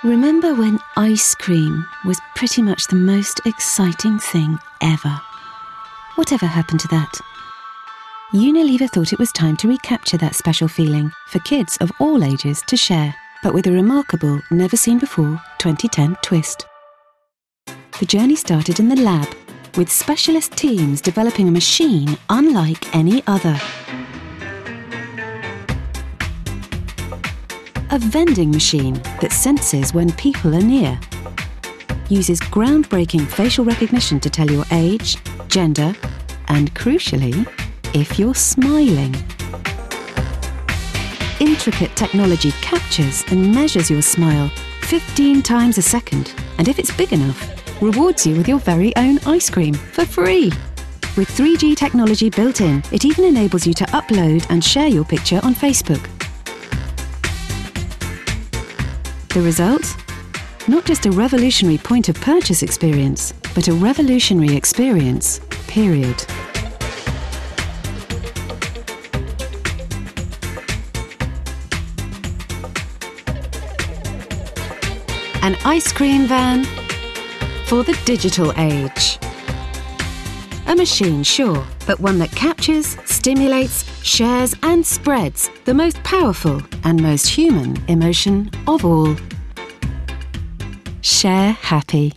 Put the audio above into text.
Remember when ice cream was pretty much the most exciting thing ever? Whatever happened to that? Unilever thought it was time to recapture that special feeling for kids of all ages to share, but with a remarkable, never-seen-before 2010 twist. The journey started in the lab, with specialist teams developing a machine unlike any other. A vending machine that senses when people are near. Uses groundbreaking facial recognition to tell your age, gender, and crucially, if you're smiling. Intricate technology captures and measures your smile 15 times a second, and if it's big enough, rewards you with your very own ice cream for free. With 3G technology built in, it even enables you to upload and share your picture on Facebook. The result? Not just a revolutionary point of purchase experience, but a revolutionary experience, period. An ice cream van for the digital age. A machine, sure, but one that captures, stimulates, shares and spreads the most powerful and most human emotion of all. Share happy.